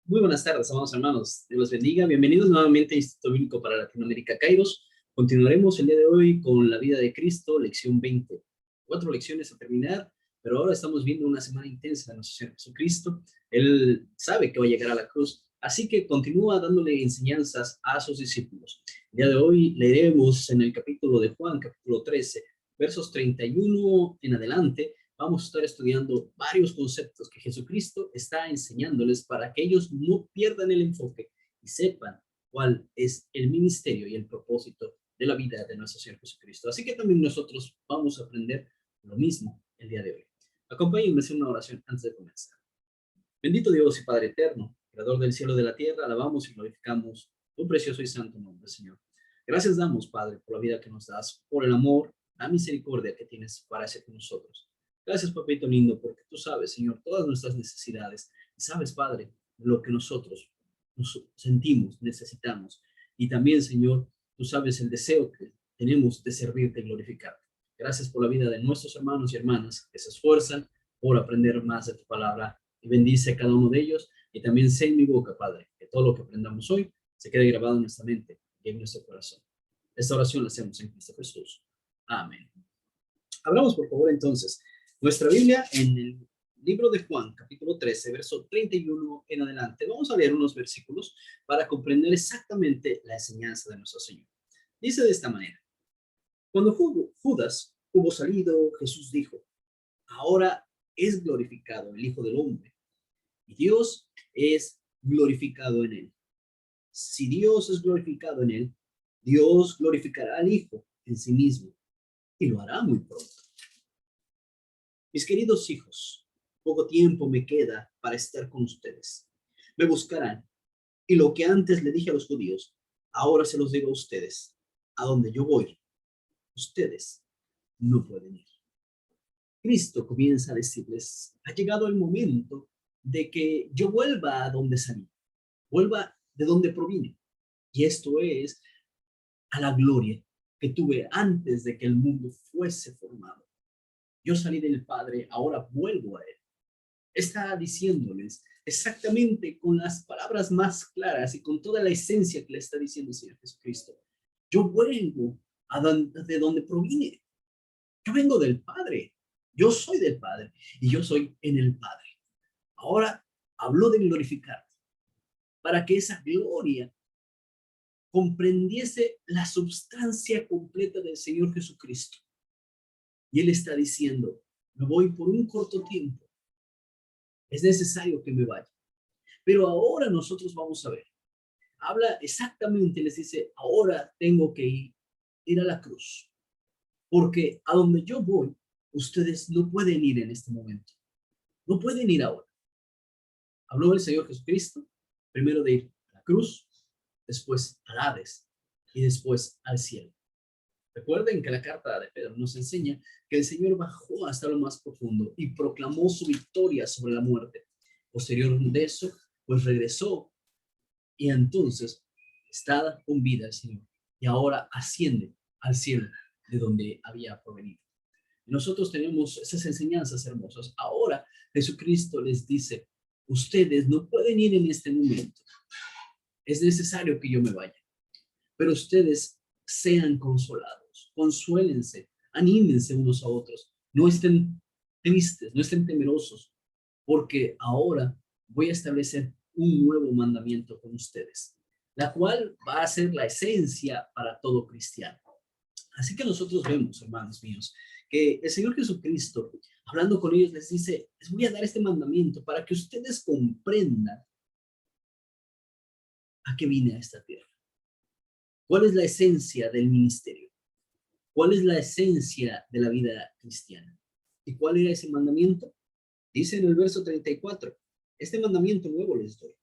Muy buenas tardes, amados hermanos. Dios los bendiga. Bienvenidos nuevamente a Instituto Bíblico para Latinoamérica, Kairos. Continuaremos el día de hoy con la vida de Cristo, lección 20. 4 lecciones a terminar, pero ahora estamos viendo una semana intensa de nuestro Señor Jesucristo. Él sabe que va a llegar a la cruz, así que continúa dándole enseñanzas a sus discípulos. El día de hoy leeremos en el capítulo de Juan, capítulo 13, versos 31 en adelante. Vamos a estar estudiando varios conceptos que Jesucristo está enseñándoles para que ellos no pierdan el enfoque y sepan cuál es el ministerio y el propósito de la vida de nuestro Señor Jesucristo. Así que también nosotros vamos a aprender lo mismo el día de hoy. Acompáñenme a hacer una oración antes de comenzar. Bendito Dios y Padre eterno, creador del cielo y de la tierra, alabamos y glorificamos tu precioso y santo nombre, Señor. Gracias damos, Padre, por la vida que nos das, por el amor, la misericordia que tienes para hacer con nosotros. Gracias, papito lindo, porque tú sabes, Señor, todas nuestras necesidades. Y sabes, Padre, lo que nosotros nos sentimos, necesitamos. Y también, Señor, tú sabes el deseo que tenemos de servirte y glorificarte. Gracias por la vida de nuestros hermanos y hermanas que se esfuerzan por aprender más de tu palabra. Y bendice a cada uno de ellos. Y también sé en mi boca, Padre, que todo lo que aprendamos hoy se quede grabado en nuestra mente y en nuestro corazón. Esta oración la hacemos en Cristo Jesús. Amén. Hablamos, por favor, entonces nuestra Biblia en el libro de Juan, capítulo 13, verso 31 en adelante. Vamos a leer unos versículos para comprender exactamente la enseñanza de nuestro Señor. Dice de esta manera: cuando Judas hubo salido, Jesús dijo: ahora es glorificado el Hijo del Hombre, y Dios es glorificado en él. Si Dios es glorificado en él, Dios glorificará al Hijo en sí mismo, y lo hará muy pronto. Mis queridos hijos, poco tiempo me queda para estar con ustedes. Me buscarán, y lo que antes le dije a los judíos, ahora se los digo a ustedes: a donde yo voy, ustedes no pueden ir. Cristo comienza a decirles: ha llegado el momento de que yo vuelva a donde salí, vuelva de donde provine. Y esto es a la gloria que tuve antes de que el mundo fuese formado. Yo salí del Padre, ahora vuelvo a Él. Está diciéndoles exactamente con las palabras más claras y con toda la esencia que le está diciendo el Señor Jesucristo: yo vuelvo de donde provine. Yo vengo del Padre. Yo soy del Padre y yo soy en el Padre. Ahora habló de glorificar para que esa gloria comprendiese la substancia completa del Señor Jesucristo. Y Él está diciendo: me voy por un corto tiempo. Es necesario que me vaya. Pero ahora nosotros vamos a ver. Habla exactamente, les dice: ahora tengo que ir a la cruz. Porque a donde yo voy, ustedes no pueden ir en este momento. No pueden ir ahora. Habló el Señor Jesucristo, primero de ir a la cruz, después al Hades y después al cielo. Recuerden que la carta de Pedro nos enseña que el Señor bajó hasta lo más profundo y proclamó su victoria sobre la muerte. Posterior de eso, pues regresó y entonces está con vida el Señor y ahora asciende al cielo de donde había provenido. Nosotros tenemos esas enseñanzas hermosas. Ahora Jesucristo les dice: ustedes no pueden ir en este momento. Es necesario que yo me vaya. Pero ustedes sean consolados, consuélense, anímense unos a otros. No estén tristes, no estén temerosos, porque ahora voy a establecer un nuevo mandamiento con ustedes, la cual va a ser la esencia para todo cristiano. Así que nosotros vemos, hermanos míos, que el Señor Jesucristo, hablando con ellos, les dice: les voy a dar este mandamiento para que ustedes comprendan a qué vine a esta tierra. ¿Cuál es la esencia del ministerio? ¿Cuál es la esencia de la vida cristiana? ¿Y cuál era ese mandamiento? Dice en el verso 34, este mandamiento nuevo les doy: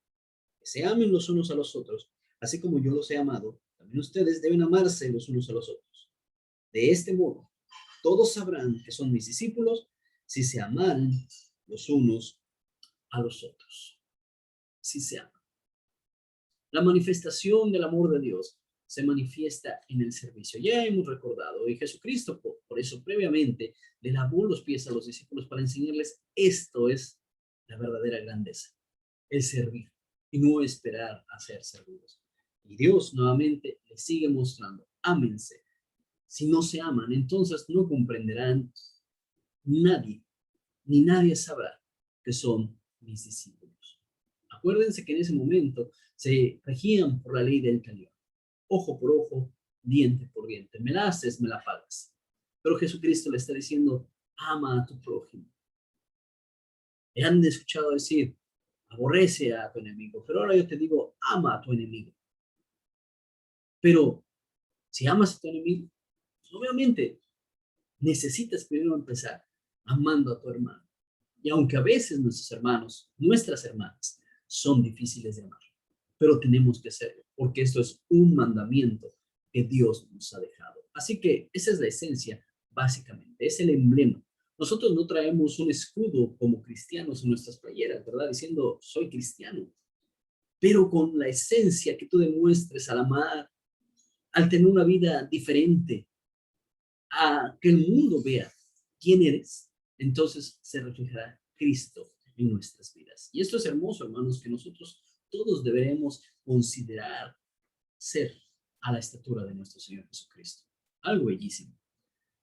que se amen los unos a los otros, así como yo los he amado, también ustedes deben amarse los unos a los otros. De este modo, todos sabrán que son mis discípulos si se aman los unos a los otros. Si se aman. La manifestación del amor de Dios se manifiesta en el servicio. Ya hemos recordado, y Jesucristo por eso previamente le lavó los pies a los discípulos para enseñarles: esto es la verdadera grandeza, el servir. y no esperar a ser servidos. Y Dios nuevamente les sigue mostrando, ámense. Si no se aman, entonces no comprenderán nadie, ni nadie sabrá que son mis discípulos. Acuérdense que en ese momento se regían por la ley del talión. Ojo por ojo, diente por diente. Me la haces, me la pagas. Pero Jesucristo le está diciendo, ama a tu prójimo. Y han escuchado decir, aborrece a tu enemigo. Pero ahora yo te digo, ama a tu enemigo. Pero si amas a tu enemigo, pues obviamente necesitas primero empezar amando a tu hermano. Y aunque a veces nuestros hermanos, nuestras hermanas, son difíciles de amar, pero tenemos que hacerlo, porque esto es un mandamiento que Dios nos ha dejado. Así que esa es la esencia, básicamente, es el emblema. Nosotros no traemos un escudo como cristianos en nuestras playeras, ¿verdad? Diciendo, soy cristiano, pero con la esencia que tú demuestres al amar, al tener una vida diferente, a que el mundo vea quién eres, entonces se reflejará Cristo en nuestras vidas. Y esto es hermoso, hermanos, que nosotros todos deberemos considerar ser a la estatura de nuestro Señor Jesucristo. Algo bellísimo.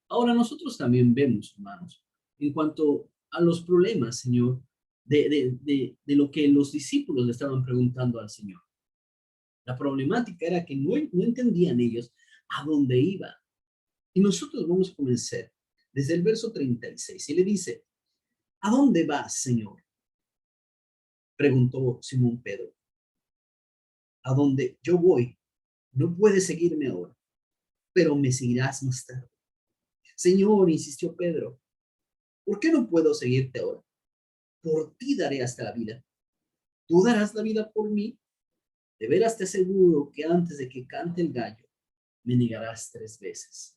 Ahora nosotros también vemos, hermanos, en cuanto a los problemas, Señor, de lo que los discípulos le estaban preguntando al Señor. La problemática era que no entendían ellos a dónde iba. Y nosotros vamos a comenzar desde el verso 36. Y le dice, ¿a dónde vas, Señor? Preguntó Simón Pedro. A dónde yo voy, no puedes seguirme ahora, pero me seguirás más tarde. Señor, insistió Pedro, ¿por qué no puedo seguirte ahora? Por ti daré hasta la vida. ¿Tú darás la vida por mí? De veras te aseguro que antes de que cante el gallo, me negarás 3 veces.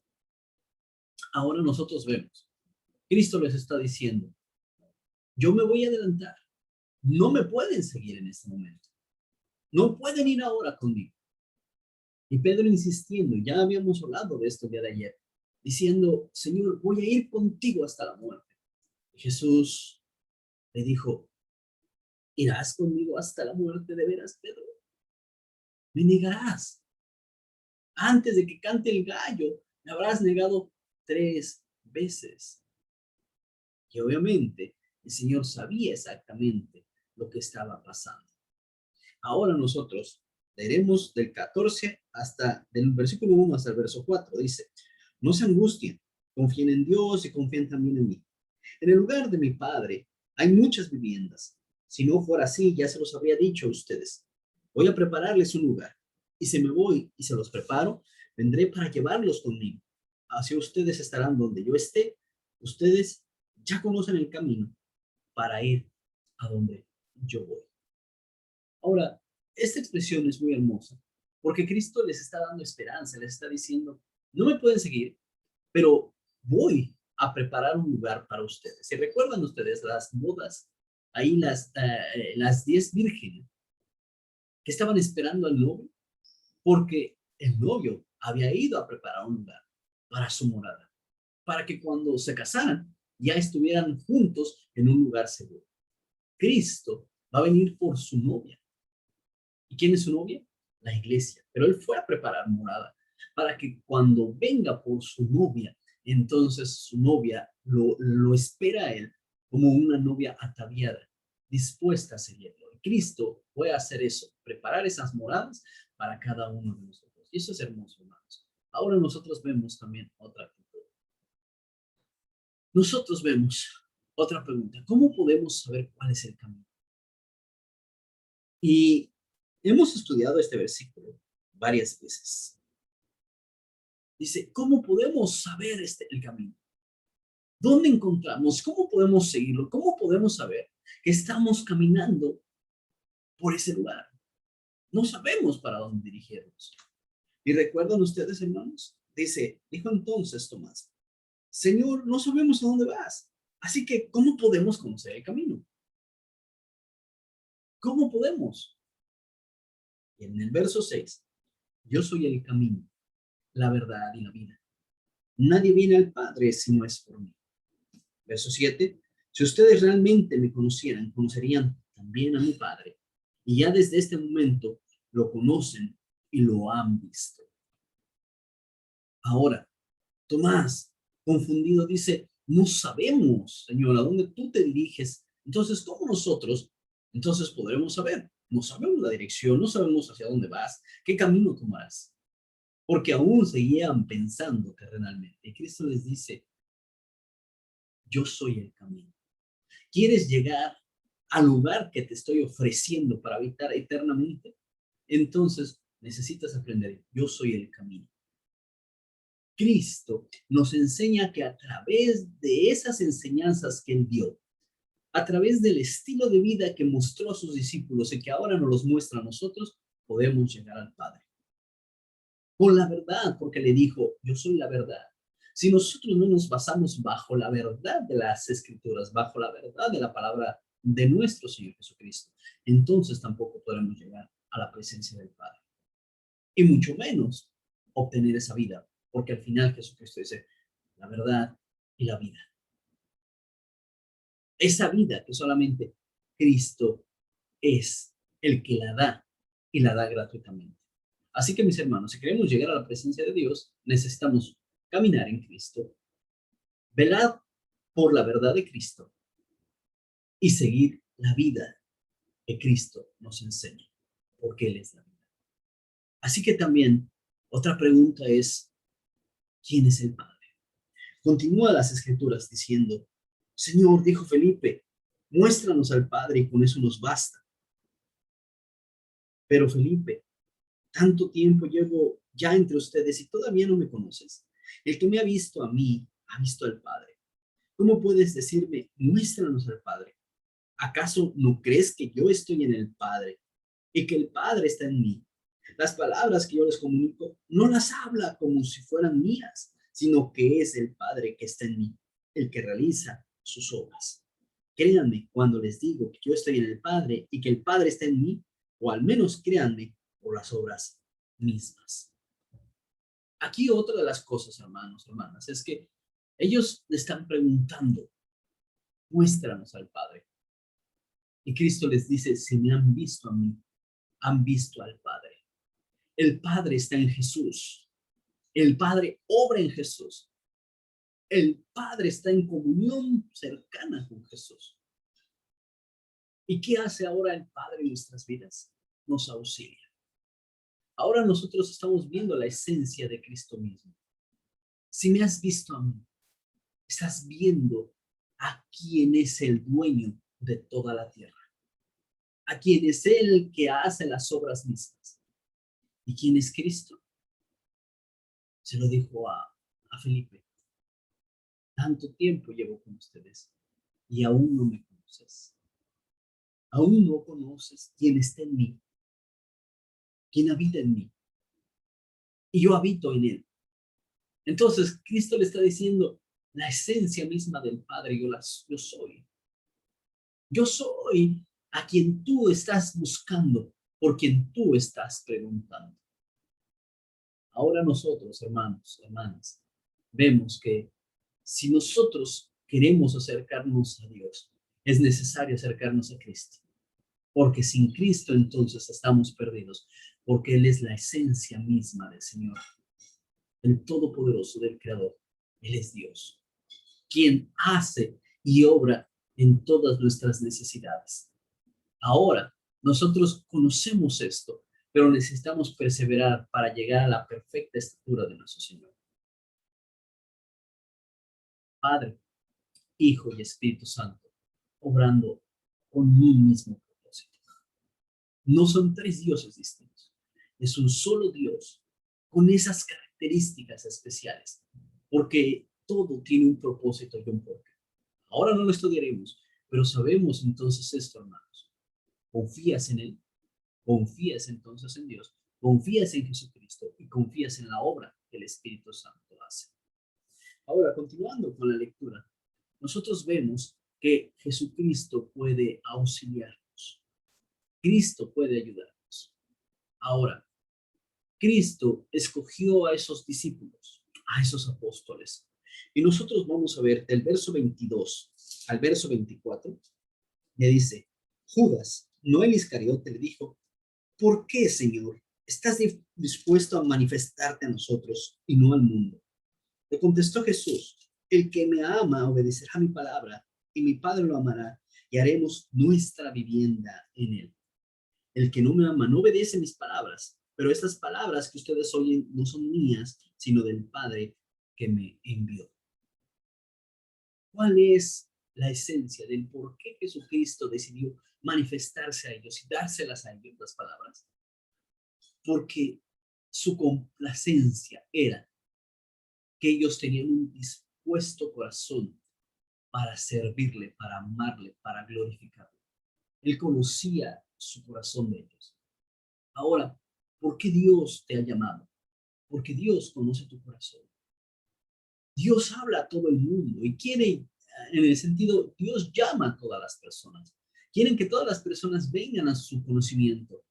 Ahora nosotros vemos, Cristo les está diciendo, yo me voy a adelantar. No me pueden seguir en este momento. No pueden ir ahora conmigo. Y Pedro insistiendo, ya habíamos hablado de esto el día de ayer, diciendo, Señor, voy a ir contigo hasta la muerte. Y Jesús le dijo, ¿irás conmigo hasta la muerte de veras, Pedro? Me negarás. Antes de que cante el gallo, me habrás negado 3 veces. Y obviamente el Señor sabía exactamente lo que estaba pasando. Ahora nosotros leeremos del 14 hasta, del versículo 1 hasta el verso 4. Dice, no se angustien, confíen en Dios y confíen también en mí. En el lugar de mi Padre hay muchas viviendas. Si no fuera así, ya se los habría dicho a ustedes. Voy a prepararles un lugar. Y si me voy y se los preparo, vendré para llevarlos conmigo. Así ustedes estarán donde yo esté. Ustedes ya conocen el camino para ir a donde yo voy. Ahora, esta expresión es muy hermosa, porque Cristo les está dando esperanza, les está diciendo, no me pueden seguir, pero voy a preparar un lugar para ustedes. ¿Se recuerdan ustedes las bodas? Ahí las 10 vírgenes que estaban esperando al novio, porque el novio había ido a preparar un lugar para su morada, para que cuando se casaran ya estuvieran juntos en un lugar seguro. Cristo va a venir por su novia. ¿Y quién es su novia? La iglesia. Pero él fue a preparar morada para que cuando venga por su novia, entonces su novia lo espera a él como una novia ataviada, dispuesta a seguirlo. Y Cristo fue a hacer eso, preparar esas moradas para cada uno de nosotros. Y eso es hermoso, hermanos. Ahora nosotros vemos también otra actitud. Nosotros vemos otra pregunta. ¿Cómo podemos saber cuál es el camino? Y hemos estudiado este versículo varias veces. Dice, ¿cómo podemos saber el camino? ¿Dónde encontramos? ¿Cómo podemos seguirlo? ¿Cómo podemos saber que estamos caminando por ese lugar? No sabemos para dónde dirigirnos. ¿Y recuerdan ustedes, hermanos? Dijo entonces Tomás, Señor, no sabemos a dónde vas. Así que, ¿cómo podemos conocer el camino? ¿Cómo podemos? Y en el verso 6, yo soy el camino, la verdad y la vida. Nadie viene al Padre si no es por mí. Verso 7. Si ustedes realmente me conocieran, conocerían también a mi Padre. Y ya desde este momento lo conocen y lo han visto. Ahora, Tomás, confundido, dice, no sabemos, Señor, a dónde tú te diriges. Entonces, ¿cómo nosotros? Entonces podremos saber. No sabemos la dirección, no sabemos hacia dónde vas, qué camino tomarás. Porque aún seguían pensando terrenalmente. Y Cristo les dice, yo soy el camino. ¿Quieres llegar al lugar que te estoy ofreciendo para habitar eternamente? Entonces necesitas aprender, yo soy el camino. Cristo nos enseña que a través de esas enseñanzas que Él dio, a través del estilo de vida que mostró a sus discípulos y que ahora nos los muestra a nosotros, podemos llegar al Padre. Con la verdad, porque le dijo, yo soy la verdad. Si nosotros no nos basamos bajo la verdad de las Escrituras, bajo la verdad de la palabra de nuestro Señor Jesucristo, entonces tampoco podremos llegar a la presencia del Padre. Y mucho menos obtener esa vida, porque al final Jesucristo dice, la verdad y la vida. Esa vida que solamente Cristo es el que la da y la da gratuitamente. Así que mis hermanos, si queremos llegar a la presencia de Dios, necesitamos caminar en Cristo, velar por la verdad de Cristo y seguir la vida que Cristo nos enseña, porque Él es la vida. Así que también otra pregunta es, ¿quién es el Padre? Continúa las Escrituras diciendo, Señor, dijo Felipe, muéstranos al Padre y con eso nos basta. Pero Felipe, tanto tiempo llevo ya entre ustedes y todavía no me conoces. El que me ha visto a mí, ha visto al Padre. ¿Cómo puedes decirme, muéstranos al Padre? ¿Acaso no crees que yo estoy en el Padre y que el Padre está en mí? Las palabras que yo les comunico no las habla como si fueran mías, sino que es el Padre que está en mí, el que realiza sus obras. Créanme cuando les digo que yo estoy en el Padre y que el Padre está en mí, o al menos créanme por las obras mismas. Aquí otra de las cosas, hermanos, hermanas, es que ellos le están preguntando, muéstranos al Padre. Y Cristo les dice, si me han visto a mí, han visto al Padre. El Padre está en Jesús. El Padre obra en Jesús. El Padre está en comunión cercana con Jesús. ¿Y qué hace ahora el Padre en nuestras vidas? Nos auxilia. Ahora nosotros estamos viendo la esencia de Cristo mismo. Si me has visto a mí, estás viendo a quien es el dueño de toda la tierra, a quien es el que hace las obras mismas. ¿Y quién es Cristo? Se lo dijo a Felipe. Tanto tiempo llevo con ustedes y aún no me conoces. Aún no conoces quién está en mí, quién habita en mí. Y yo habito en él. Entonces, Cristo le está diciendo la esencia misma del Padre, yo soy. Yo soy a quien tú estás buscando, por quien tú estás preguntando. Ahora nosotros, hermanos, hermanas, vemos que si nosotros queremos acercarnos a Dios, es necesario acercarnos a Cristo. Porque sin Cristo entonces estamos perdidos, porque Él es la esencia misma del Señor, el Todopoderoso del Creador. Él es Dios, quien hace y obra en todas nuestras necesidades. Ahora, nosotros conocemos esto, pero necesitamos perseverar para llegar a la perfecta estatura de nuestro Señor. Padre, Hijo y Espíritu Santo, obrando con un mismo propósito. No son tres dioses distintos, es un solo Dios con esas características especiales, porque todo tiene un propósito y un porqué. Ahora no lo estudiaremos, pero sabemos entonces esto, hermanos. Confías en Él, confías entonces en Dios, confías en Jesucristo y confías en la obra que el Espíritu Santo hace. Ahora, continuando con la lectura, nosotros vemos que Jesucristo puede auxiliarnos. Cristo puede ayudarnos. Ahora, Cristo escogió a esos discípulos, a esos apóstoles. Y nosotros vamos a ver del verso 22 al verso 24, le dice, Judas, No el Iscariote le dijo, ¿por qué, Señor, estás dispuesto a manifestarte a nosotros y no al mundo? Le contestó Jesús, el que me ama obedecerá mi palabra, y mi Padre lo amará, y haremos nuestra vivienda en él. El que no me ama no obedece mis palabras, pero estas palabras que ustedes oyen no son mías, sino del Padre que me envió. ¿Cuál es la esencia del por qué Jesucristo decidió manifestarse a ellos y dárselas a ellos las palabras? Porque su complacencia era que ellos tenían un dispuesto corazón para servirle, para amarle, para glorificarle. Él conocía su corazón de ellos. Ahora, ¿por qué Dios te ha llamado? Porque Dios conoce tu corazón. Dios habla a todo el mundo y quiere, en el sentido, Dios llama a todas las personas. Quieren que todas las personas vengan a su conocimiento,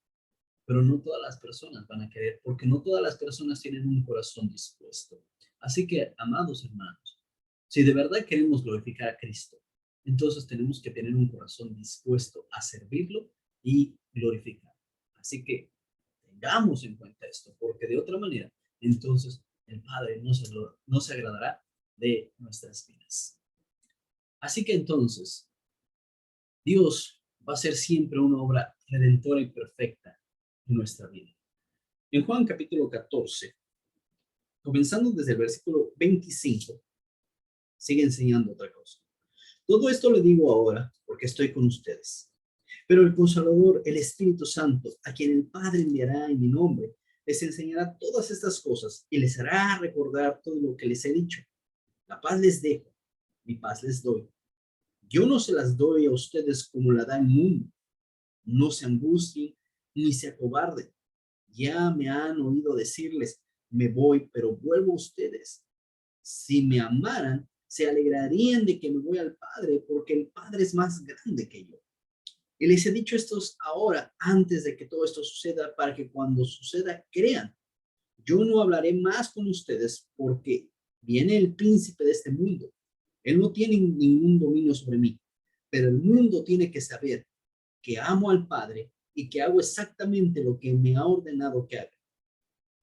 pero no todas las personas van a querer, porque no todas las personas tienen un corazón dispuesto. Así que, amados hermanos, si de verdad queremos glorificar a Cristo, entonces tenemos que tener un corazón dispuesto a servirlo y glorificar. Así que tengamos en cuenta esto, porque de otra manera, entonces el Padre no se agradará de nuestras vidas. Así que entonces, Dios va a ser siempre una obra redentora y perfecta en nuestra vida. En Juan capítulo 14, comenzando desde el versículo 25, sigue enseñando otra cosa. Todo esto le digo ahora porque estoy con ustedes. Pero el Consolador, el Espíritu Santo, a quien el Padre enviará en mi nombre, les enseñará todas estas cosas y les hará recordar todo lo que les he dicho. La paz les dejo, mi paz les doy. Yo no se las doy a ustedes como la da el mundo. No se angustien ni se acobarden. Ya me han oído decirles, me voy, pero vuelvo a ustedes. Si me amaran, se alegrarían de que me voy al Padre, porque el Padre es más grande que yo. Y les he dicho esto ahora, antes de que todo esto suceda, para que cuando suceda crean. Yo no hablaré más con ustedes porque viene el príncipe de este mundo. Él no tiene ningún dominio sobre mí, pero el mundo tiene que saber que amo al Padre y que hago exactamente lo que me ha ordenado que haga.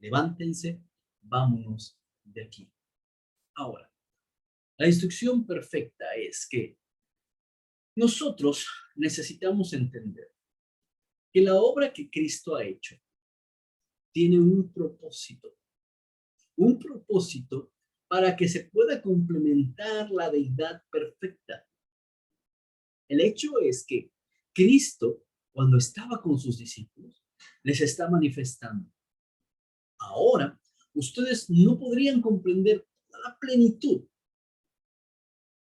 Levántense, vámonos de aquí. Ahora, la instrucción perfecta es que nosotros necesitamos entender que la obra que Cristo ha hecho tiene un propósito para que se pueda complementar la deidad perfecta. El hecho es que Cristo, cuando estaba con sus discípulos, les está manifestando. Ahora, ustedes no podrían comprender la plenitud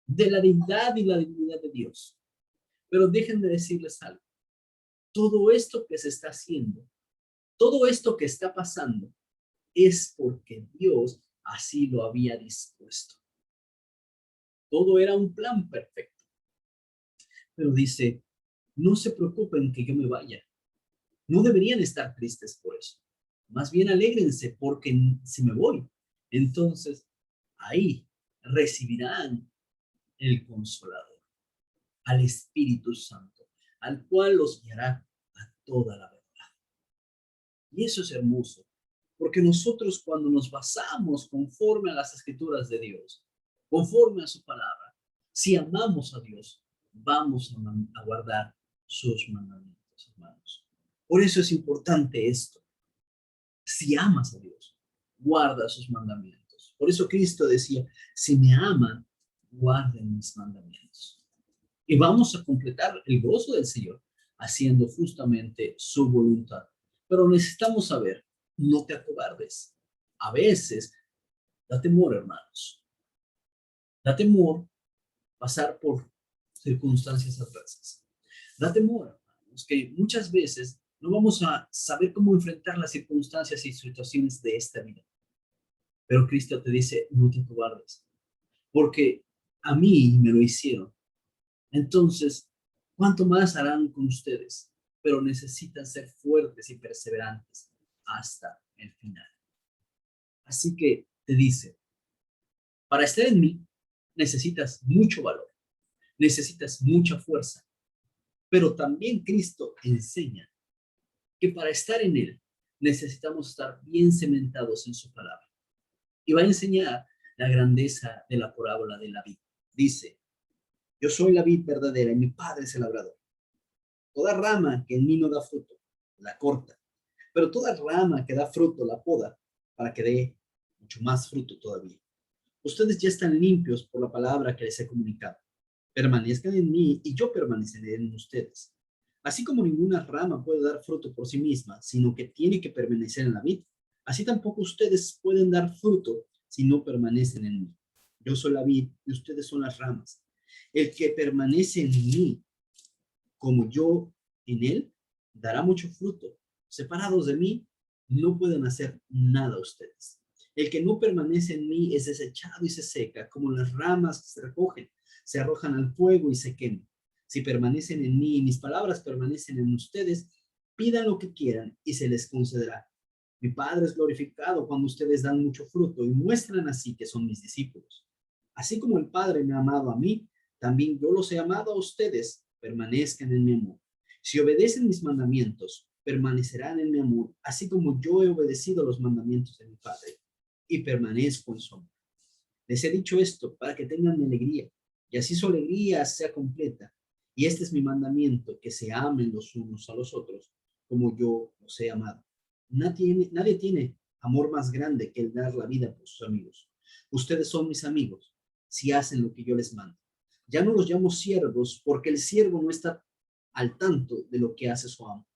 de la deidad y la divinidad de Dios. Pero dejen de decirles algo. Todo esto que se está haciendo, todo esto que está pasando, es porque Dios así lo había dispuesto. Todo era un plan perfecto. Pero dice, no se preocupen que yo me vaya. No deberían estar tristes por eso. Más bien alégrense porque si me voy, entonces ahí recibirán el Consolador, al Espíritu Santo, al cual los guiará a toda la verdad. Y eso es hermoso, porque nosotros cuando nos basamos conforme a las escrituras de Dios, conforme a su palabra, si amamos a Dios, vamos a guardar sus mandamientos, hermanos. Por eso es importante esto. Si amas a Dios, guarda sus mandamientos. Por eso Cristo decía, si me aman, guarden mis mandamientos. Y vamos a completar el gozo del Señor haciendo justamente su voluntad. Pero necesitamos saber, no te acobardes. A veces da temor, hermanos. Da temor pasar por circunstancias adversas. Da temor, hermanos, que muchas veces no vamos a saber cómo enfrentar las circunstancias y situaciones de esta vida. Pero Cristo te dice, no te acobardes, porque a mí me lo hicieron. Entonces, ¿cuánto más harán con ustedes? Pero necesitan ser fuertes y perseverantes hasta el final. Así que te dice, para estar en mí necesitas mucho valor, necesitas mucha fuerza, Pero también Cristo enseña que para estar en Él necesitamos estar bien cementados en su palabra. Y va a enseñar la grandeza de la parábola de la vid. Dice, yo soy la vid verdadera y mi Padre es el labrador. Toda rama que en mí no da fruto, la corta. Pero toda rama que da fruto, la poda, para que dé mucho más fruto todavía. Ustedes ya están limpios por la palabra que les he comunicado. Permanezcan en mí y yo permaneceré en ustedes. Así como ninguna rama puede dar fruto por sí misma, sino que tiene que permanecer en la vid, así tampoco ustedes pueden dar fruto si no permanecen en mí. Yo soy la vid y ustedes son las ramas. El que permanece en mí, como yo en él, dará mucho fruto. Separados de mí, no pueden hacer nada ustedes. El que no permanece en mí es desechado y se seca, como las ramas que se recogen, se arrojan al fuego y se queman. Si permanecen en mí y mis palabras permanecen en ustedes, pidan lo que quieran y se les concederá. Mi Padre es glorificado cuando ustedes dan mucho fruto y muestran así que son mis discípulos. Así como el Padre me ha amado a mí, también yo los he amado a ustedes. Permanezcan en mi amor. Si obedecen mis mandamientos, permanecerán en mi amor, así como yo he obedecido los mandamientos de mi Padre y permanezco en su amor. Les he dicho esto para que tengan mi alegría y así su alegría sea completa. Y este es mi mandamiento, que se amen los unos a los otros como yo los he amado. Nadie tiene amor más grande que el dar la vida por sus amigos. Ustedes son mis amigos si hacen lo que yo les mando. Ya no los llamo siervos porque el siervo no está al tanto de lo que hace su amo.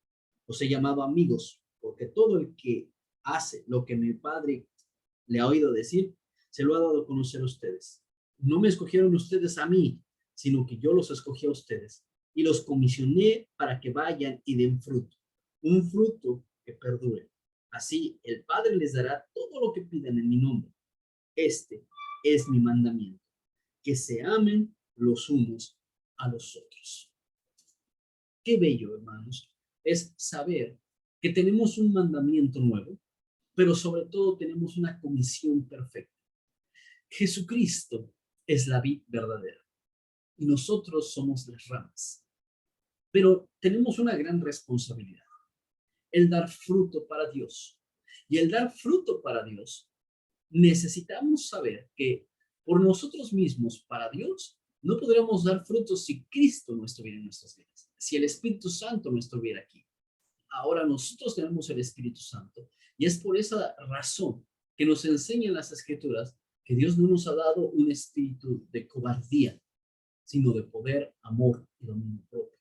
Los he llamado amigos porque todo el que hace lo que mi Padre le ha oído decir, se lo ha dado a conocer a ustedes. No me escogieron ustedes a mí, sino que yo los escogí a ustedes y los comisioné para que vayan y den fruto, un fruto que perdure. Así el Padre les dará todo lo que pidan en mi nombre. Este es mi mandamiento, que se amen los unos a los otros. Qué bello, hermanos, es saber que tenemos un mandamiento nuevo, pero sobre todo tenemos una comisión perfecta. Jesucristo es la vid verdadera y nosotros somos las ramas. Pero tenemos una gran responsabilidad, el dar fruto para Dios. Y el dar fruto para Dios, necesitamos saber que por nosotros mismos, para Dios, no podríamos dar frutos si Cristo no estuviera en nuestras vidas, si el Espíritu Santo no estuviera aquí. Ahora nosotros tenemos el Espíritu Santo y es por esa razón que nos enseñan las Escrituras que Dios no nos ha dado un espíritu de cobardía, sino de poder, amor y dominio propio.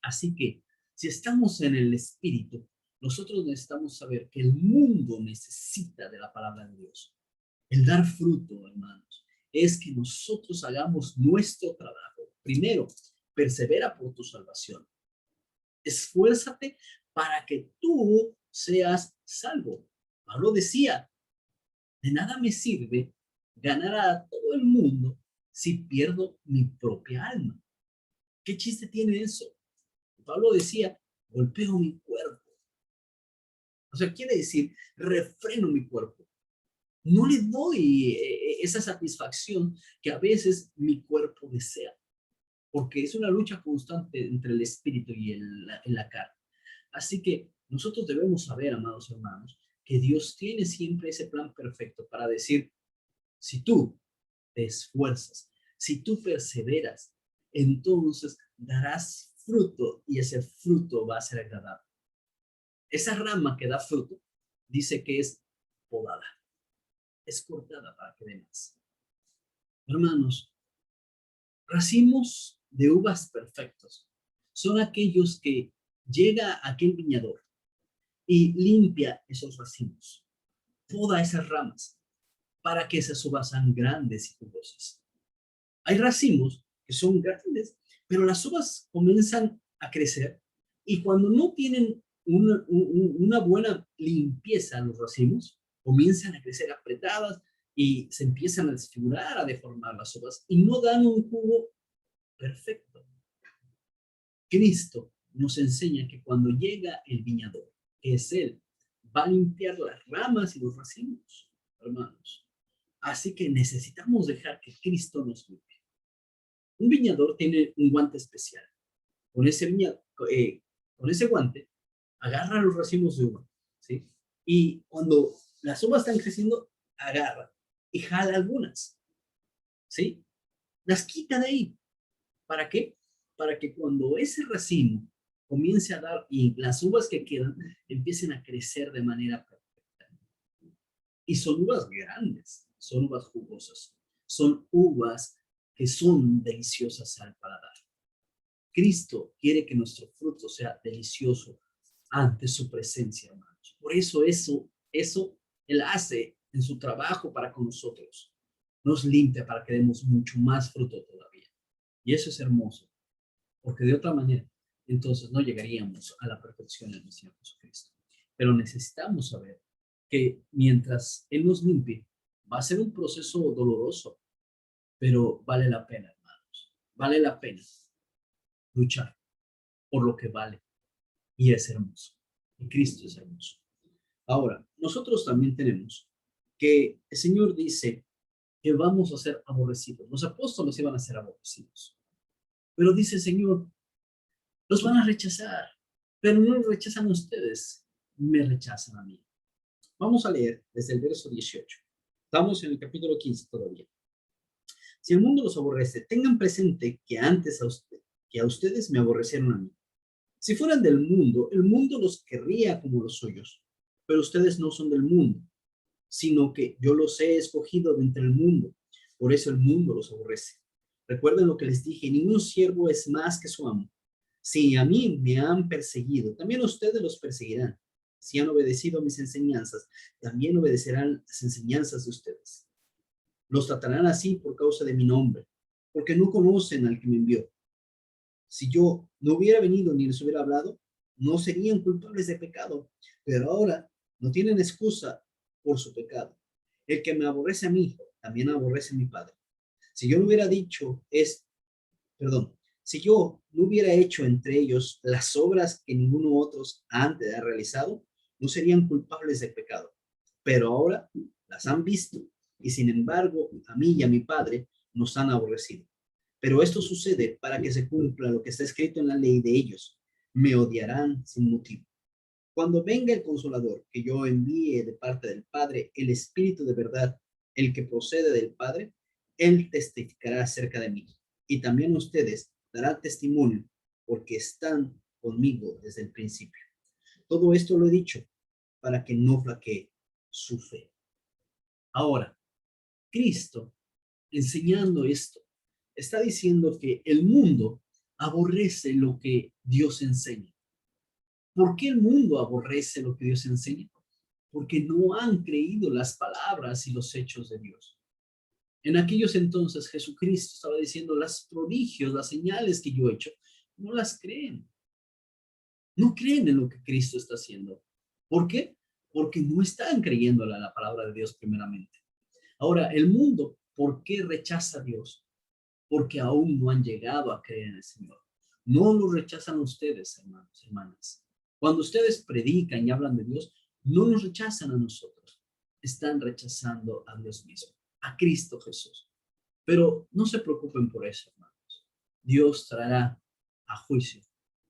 Así que si estamos en el Espíritu, nosotros necesitamos saber que el mundo necesita de la palabra de Dios. El dar fruto, hermanos, es que nosotros hagamos nuestro trabajo. Primero, persevera por tu salvación. Esfuérzate para que tú seas salvo. Pablo decía, de nada me sirve ganar a todo el mundo si pierdo mi propia alma. ¿Qué chiste tiene eso? Pablo decía, golpeo mi cuerpo. O sea, quiere decir, refreno mi cuerpo. No le doy esa satisfacción que a veces mi cuerpo desea, porque es una lucha constante entre el espíritu y la carne. Así que nosotros debemos saber, amados hermanos, que Dios tiene siempre ese plan perfecto para decir, si tú te esfuerzas, si tú perseveras, entonces darás fruto y ese fruto va a ser agradable. Esa rama que da fruto dice que es podada, es cortada para que dé más. Hermanos, racimos de uvas perfectos son aquellos que llega aquel viñador y limpia esos racimos, poda esas ramas para que esas uvas sean grandes y jugosas. Hay racimos que son grandes, pero las uvas comienzan a crecer y cuando no tienen una buena limpieza los racimos, comienzan a crecer apretadas y se empiezan a desfigurar, a deformar las uvas y no dan un jugo perfecto. Cristo nos enseña que cuando llega el viñador, que es Él, va a limpiar las ramas y los racimos, hermanos. Así que necesitamos dejar que Cristo nos limpie. Un viñador tiene un guante especial. con ese, con ese guante, agarra los racimos de uva, ¿sí? Y cuando las uvas están creciendo, agarra y jala algunas, ¿sí? Las quita de ahí. ¿Para qué? Para que cuando ese racimo comience a dar y las uvas que quedan empiecen a crecer de manera perfecta. Y son uvas grandes, son uvas jugosas, son uvas que son deliciosas al paladar. Cristo quiere que nuestro fruto sea delicioso ante su presencia, hermanos. Por eso Él hace en su trabajo para con nosotros. Nos limpia para que demos mucho más fruto todavía. Y eso es hermoso, porque de otra manera, entonces no llegaríamos a la perfección en el Señor Jesucristo. Pero necesitamos saber que mientras Él nos limpie, va a ser un proceso doloroso, pero vale la pena, hermanos. Vale la pena luchar por lo que vale. Y es hermoso. Y Cristo es hermoso. Ahora, nosotros también tenemos que el Señor dice que vamos a ser aborrecidos. Los apóstoles iban a ser aborrecidos. Pero dice el Señor, los van a rechazar, pero no los rechazan a ustedes, me rechazan a mí. Vamos a leer desde el verso 18. Estamos en el capítulo 15 todavía. Si el mundo los aborrece, tengan presente que antes que a ustedes me aborrecieron a mí. Si fueran del mundo, el mundo los querría como los suyos, pero ustedes no son del mundo, sino que yo los he escogido de entre el mundo. Por eso el mundo los aborrece. Recuerden lo que les dije, ningún siervo es más que su amo. Si a mí me han perseguido, también ustedes los perseguirán. Si han obedecido mis enseñanzas, también obedecerán las enseñanzas de ustedes. Los tratarán así por causa de mi nombre, porque no conocen al que me envió. Si yo no hubiera venido ni les hubiera hablado, no serían culpables de pecado, pero ahora no tienen excusa por su pecado. El que me aborrece a mí, también aborrece a mi Padre. Si yo no hubiera dicho si yo no hubiera hecho entre ellos las obras que ninguno otros antes ha realizado, no serían culpables de pecado. Pero ahora las han visto y sin embargo a mí y a mi Padre nos han aborrecido. Pero esto sucede para que se cumpla lo que está escrito en la ley de ellos. Me odiarán sin motivo. Cuando venga el Consolador que yo envíe de parte del Padre, el Espíritu de verdad, el que procede del Padre, Él testificará acerca de mí. Y también ustedes darán testimonio porque están conmigo desde el principio. Todo esto lo he dicho para que no flaquee su fe. Ahora, Cristo, enseñando esto, está diciendo que el mundo aborrece lo que Dios enseña. ¿Por qué el mundo aborrece lo que Dios enseña? Porque no han creído las palabras y los hechos de Dios. En aquellos entonces Jesucristo estaba diciendo las prodigios, las señales que yo he hecho, no las creen. No creen en lo que Cristo está haciendo. ¿Por qué? Porque no están creyendo a la palabra de Dios primeramente. Ahora, el mundo, ¿por qué rechaza a Dios? Porque aún no han llegado a creer en el Señor. No lo rechazan ustedes, hermanos, hermanas. Cuando ustedes predican y hablan de Dios, no nos rechazan a nosotros. Están rechazando a Dios mismo, a Cristo Jesús. Pero no se preocupen por eso, hermanos. Dios traerá a juicio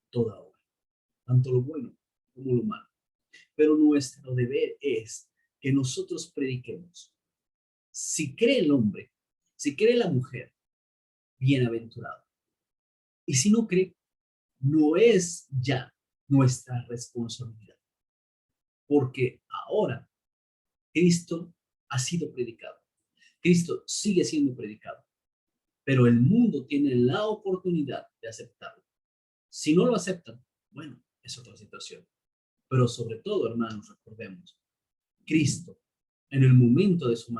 toda obra, tanto lo bueno como lo malo. Pero nuestro deber es que nosotros prediquemos. Si cree el hombre, si cree la mujer, bienaventurado. Y si no cree, no es ya nuestra responsabilidad, porque ahora Cristo ha sido predicado. Cristo sigue siendo predicado, pero el mundo tiene la oportunidad de aceptarlo. Si no lo aceptan, bueno, es otra situación. Pero sobre todo, hermanos, recordemos, Cristo, en el momento de su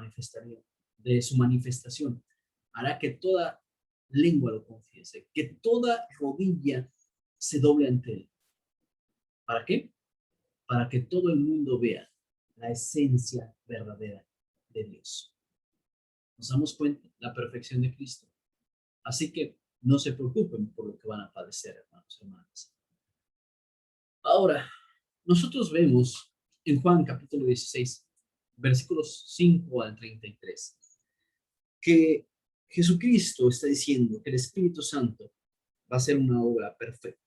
manifestación, hará que toda lengua lo confiese, que toda rodilla se doble ante él. ¿Para qué? Para que todo el mundo vea la esencia verdadera de Dios. Nos damos cuenta la perfección de Cristo. Así que no se preocupen por lo que van a padecer, hermanos y hermanas. Ahora, nosotros vemos en Juan capítulo 16, versículos 5 al 33, que Jesucristo está diciendo que el Espíritu Santo Va a ser una obra perfecta.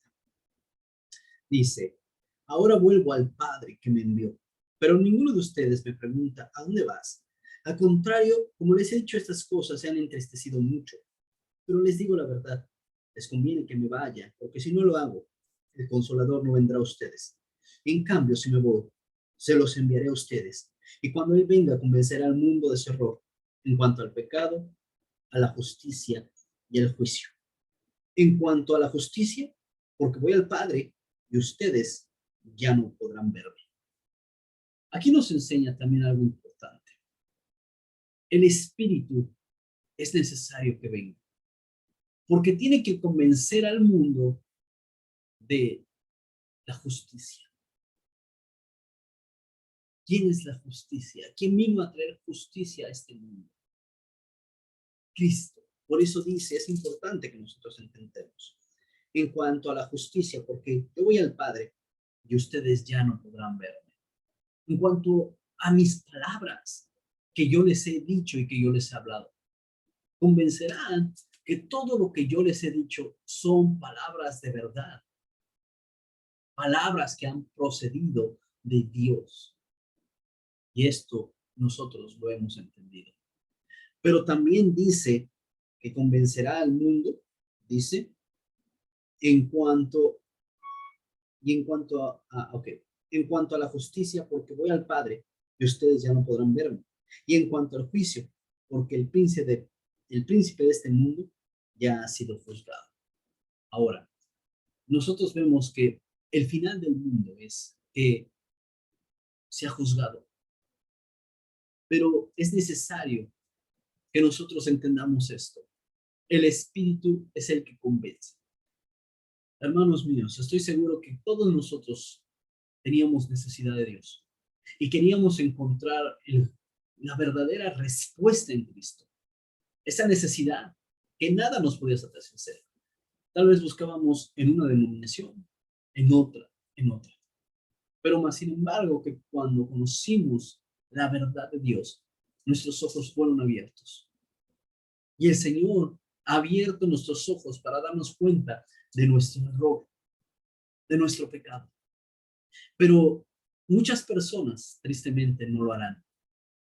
Dice, ahora vuelvo al Padre que me envió, pero ninguno de ustedes me pregunta, ¿a dónde vas? Al contrario, como les he dicho estas cosas, se han entristecido mucho. Pero les digo la verdad, les conviene que me vaya, porque si no lo hago, el Consolador no vendrá a ustedes. En cambio, si me voy, se los enviaré a ustedes. Y cuando Él venga, convencerá al mundo de su error en cuanto al pecado, a la justicia y al juicio. En cuanto a la justicia, porque voy al Padre y ustedes ya no podrán verme. Aquí nos enseña también algo importante. El Espíritu es necesario que venga, porque tiene que convencer al mundo de la justicia. ¿Quién es la justicia? ¿Quién vino a traer justicia a este mundo? Cristo. Por eso dice, es importante que nosotros entendamos. En cuanto a la justicia, porque yo voy al Padre y ustedes ya no podrán verme. En cuanto a mis palabras que yo les he dicho y que yo les he hablado, convencerán que todo lo que yo les he dicho son palabras de verdad, palabras que han procedido de Dios. Y esto nosotros lo hemos entendido. Pero también dice que convencerá al mundo, dice, en cuanto, en cuanto a la justicia, porque voy al Padre y ustedes ya no podrán verme. Y en cuanto al juicio, porque el príncipe de este mundo ya ha sido juzgado. Ahora, nosotros vemos que el final del mundo es que se ha juzgado, pero es necesario que nosotros entendamos esto. El Espíritu es el que convence. Hermanos míos, estoy seguro que todos nosotros teníamos necesidad de Dios y queríamos encontrar la verdadera respuesta en Cristo. Esa necesidad que nada nos podía satisfacer. Tal vez buscábamos en una denominación, en otra, en otra. Pero más sin embargo que cuando conocimos la verdad de Dios, nuestros ojos fueron abiertos. Y el Señor ha abierto nuestros ojos para darnos cuenta de nuestro error, de nuestro pecado. Pero muchas personas, tristemente, no lo harán.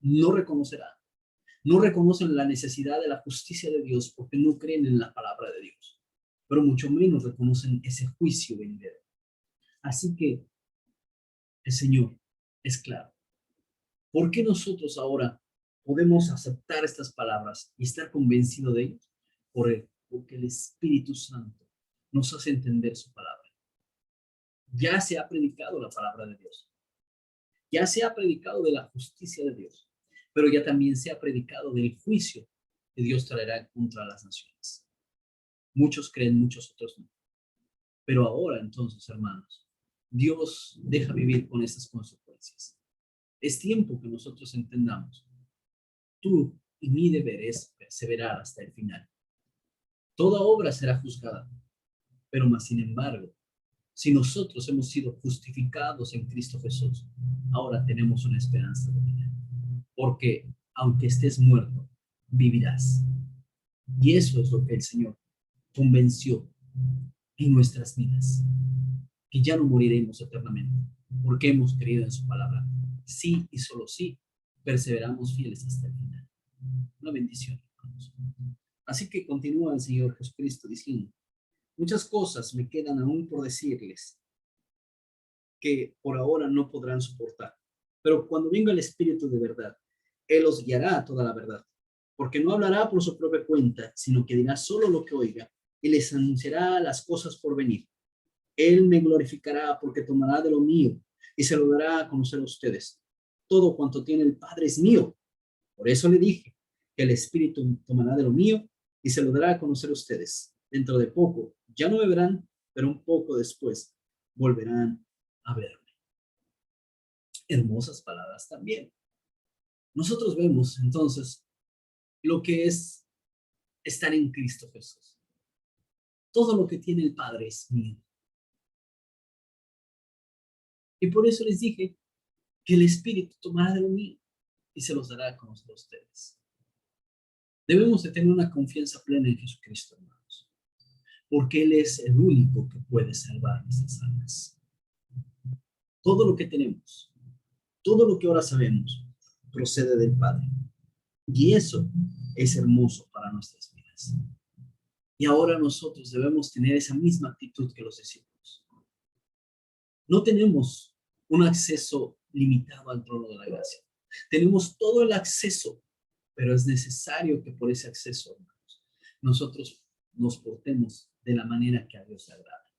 No reconocerán. No reconocen la necesidad de la justicia de Dios porque no creen en la palabra de Dios. Pero mucho menos reconocen ese juicio venidero. Así que el Señor es claro. ¿Por qué nosotros ahora podemos aceptar estas palabras y estar convencidos de ellas? Porque el Espíritu Santo nos hace entender su palabra. Ya se ha predicado la palabra de Dios. Ya se ha predicado de la justicia de Dios, pero ya también se ha predicado del juicio que Dios traerá contra las naciones. Muchos creen, muchos otros no. Pero ahora entonces, hermanos, Dios deja vivir con estas consecuencias. Es tiempo que nosotros entendamos. Tú y mi deber es perseverar hasta el final. Toda obra será juzgada, pero más sin embargo, si nosotros hemos sido justificados en Cristo Jesús, ahora tenemos una esperanza de vida. Porque aunque estés muerto, vivirás. Y eso es lo que el Señor convenció en nuestras vidas, que ya no moriremos eternamente, porque hemos creído en su palabra. Sí y solo sí, perseveramos fieles hasta el final. Una bendición, hermanos. Así que continúa el Señor Jesucristo diciendo, muchas cosas me quedan aún por decirles que por ahora no podrán soportar. Pero cuando venga el Espíritu de verdad, Él os guiará a toda la verdad, porque no hablará por su propia cuenta, sino que dirá solo lo que oiga y les anunciará las cosas por venir. Él me glorificará porque tomará de lo mío y se lo dará a conocer a ustedes. Todo cuanto tiene el Padre es mío. Por eso le dije que el Espíritu tomará de lo mío y se lo dará a conocer a ustedes. Dentro de poco ya no me verán, pero un poco después volverán a verme. Hermosas palabras también. Nosotros vemos entonces lo que es estar en Cristo Jesús. Todo lo que tiene el Padre es mío. Y por eso les dije que el Espíritu tomará de lo mío y se los dará a conocer a ustedes. Debemos de tener una confianza plena en Jesucristo, hermanos. porque Él es el único que puede salvar nuestras almas. Todo lo que tenemos, todo lo que ahora sabemos, procede del Padre. Y eso es hermoso para nuestras vidas. Y ahora nosotros debemos tener esa misma actitud que los discípulos. No tenemos un acceso limitado al trono de la gracia. Tenemos todo el acceso, pero es necesario que por ese acceso, hermanos, nosotros nos portemos de la manera que a Dios le agrada.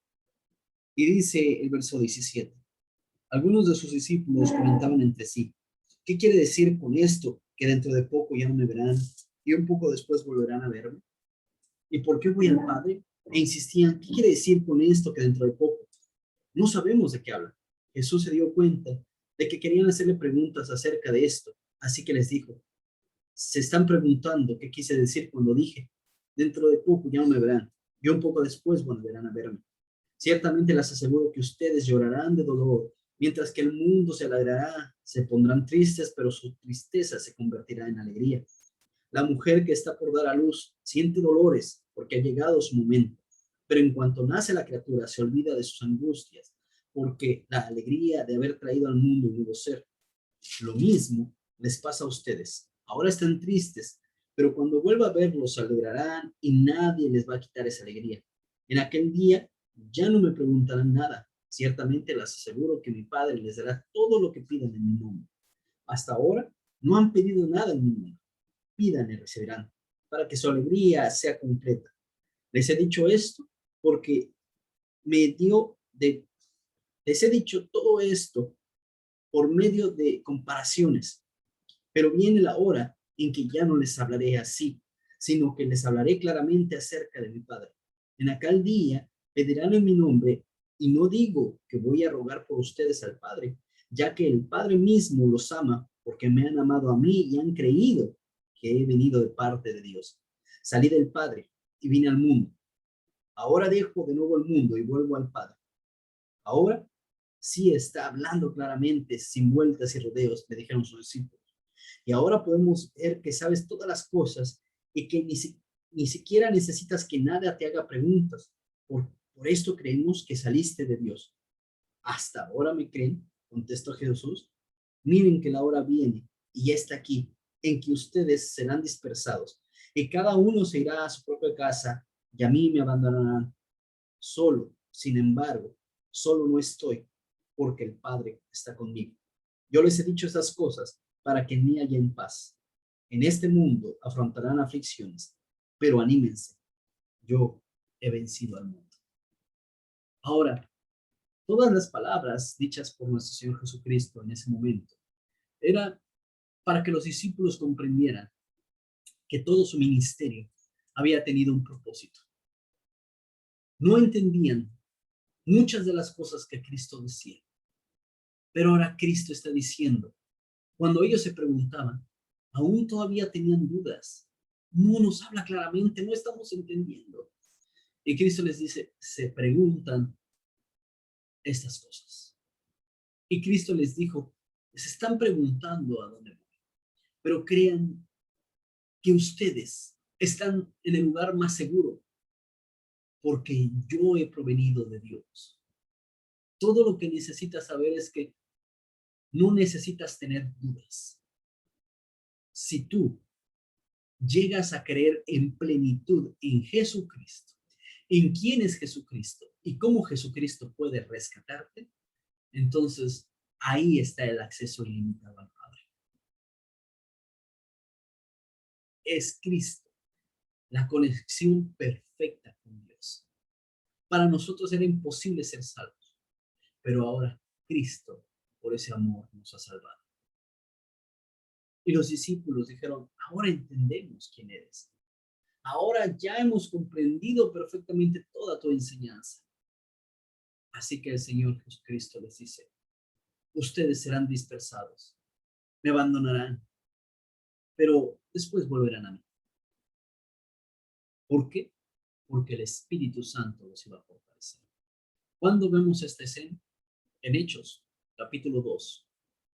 Y dice el verso 17, algunos de sus discípulos comentaban entre sí, ¿qué quiere decir con esto? Que dentro de poco ya no me verán y un poco después volverán a verme. ¿Y por qué voy al Padre? E insistían, ¿qué quiere decir con esto que dentro de poco? No sabemos de qué hablan. Jesús se dio cuenta de que querían hacerle preguntas acerca de esto, así que les dijo, se están preguntando qué quise decir cuando dije, dentro de poco ya no me verán y un poco después volverán a verme. Ciertamente les aseguro que ustedes llorarán de dolor, mientras que el mundo se alegrará, se pondrán tristes, pero su tristeza se convertirá en alegría. La mujer que está por dar a luz siente dolores porque ha llegado su momento, pero en cuanto nace la criatura se olvida de sus angustias, porque la alegría de haber traído al mundo un nuevo ser. Lo mismo les pasa a ustedes. Ahora están tristes, pero cuando vuelva a verlos se alegrarán y nadie les va a quitar esa alegría. En aquel día ya no me preguntarán nada. Ciertamente les aseguro que mi Padre les dará todo lo que pidan en mi nombre. Hasta ahora no han pedido nada en mi nombre. Pidan y recibirán, para que su alegría sea completa. Les he dicho esto porque me dio de, les he dicho todo esto por medio de comparaciones, pero viene la hora en que ya no les hablaré así, sino que les hablaré claramente acerca de mi Padre. En aquel día pedirán en mi nombre, y no digo que voy a rogar por ustedes al Padre, ya que el Padre mismo los ama, porque me han amado a mí y han creído que he venido de parte de Dios. Salí del Padre y vine al mundo. Ahora dejo de nuevo el mundo y vuelvo al Padre. Ahora sí está hablando claramente, sin vueltas y rodeos, me dijeron sus discípulos. Y ahora podemos ver que sabes todas las cosas y que ni siquiera necesitas que nada te haga preguntas. Por esto creemos que saliste de Dios. ¿Hasta ahora me creen? Contestó Jesús. Miren que la hora viene y ya está aquí, en que ustedes serán dispersados y cada uno se irá a su propia casa y a mí me abandonarán. Solo, sin embargo, solo no estoy porque el Padre está conmigo. Yo les he dicho estas cosas para que en mí haya en paz. En este mundo afrontarán aflicciones, pero anímense. Yo he vencido al mundo. Ahora, todas las palabras dichas por nuestro Señor Jesucristo en ese momento era para que los discípulos comprendieran que todo su ministerio había tenido un propósito. No entendían muchas de las cosas que Cristo decía, pero ahora Cristo está diciendo, cuando ellos se preguntaban, aún todavía tenían dudas, no nos habla claramente, no estamos entendiendo. Y Cristo les dice, se preguntan estas cosas. Y Cristo les dijo, se están preguntando a dónde voy, pero crean que ustedes están en el lugar más seguro, porque yo he provenido de Dios. Todo lo que necesitas saber es que no necesitas tener dudas. Si tú llegas a creer en plenitud en Jesucristo, en quién es Jesucristo y cómo Jesucristo puede rescatarte, entonces ahí está el acceso ilimitado al Padre. Es Cristo, la conexión perfecta con Dios. Para nosotros era imposible ser salvos, pero ahora Cristo, por ese amor, nos ha salvado. Y los discípulos dijeron, ahora entendemos quién eres. Ahora ya hemos comprendido perfectamente toda tu enseñanza. Así que el Señor Jesucristo les dice, ustedes serán dispersados, me abandonarán, pero después volverán a mí. ¿Por qué? Porque el Espíritu Santo los iba a fortalecer. ¿Cuándo vemos esta escena? En Hechos, capítulo 2,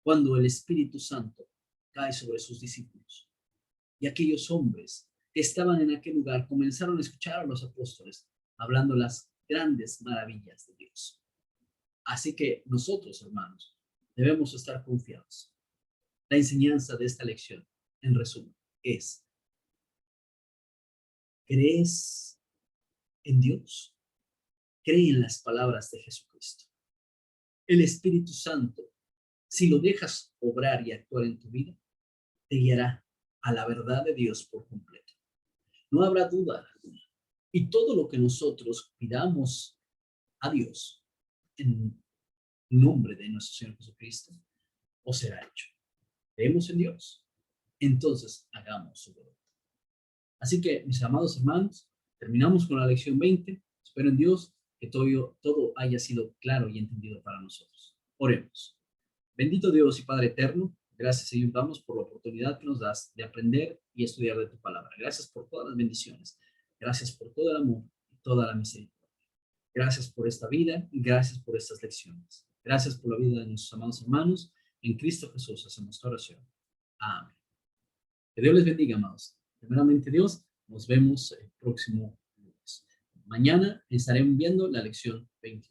cuando el Espíritu Santo cae sobre sus discípulos. Y aquellos hombres que estaban en aquel lugar comenzaron a escuchar a los apóstoles hablando las grandes maravillas de Dios. Así que nosotros, hermanos, debemos estar confiados. La enseñanza de esta lección, en resumen, es: ¿crees en Dios? Cree en las palabras de Jesucristo. El Espíritu Santo, si lo dejas obrar y actuar en tu vida, te guiará a la verdad de Dios por completo. No habrá duda alguna. Y todo lo que nosotros pidamos a Dios en nombre de nuestro Señor Jesucristo, os será hecho. Creemos en Dios, entonces hagamos su voluntad. Así que, mis amados hermanos, terminamos con la lección 20. Espero en Dios que todo haya sido claro y entendido para nosotros. Oremos. Bendito Dios y Padre eterno, gracias y damos por la oportunidad que nos das de aprender y estudiar de tu palabra. Gracias por todas las bendiciones. Gracias por todo el amor y toda la misericordia. Gracias por esta vida y gracias por estas lecciones. Gracias por la vida de nuestros amados hermanos. En Cristo Jesús hacemos esta oración. Amén. Que Dios les bendiga, amados. Primeramente, Dios, nos vemos el próximo lunes. Mañana estaremos viendo la lección 20.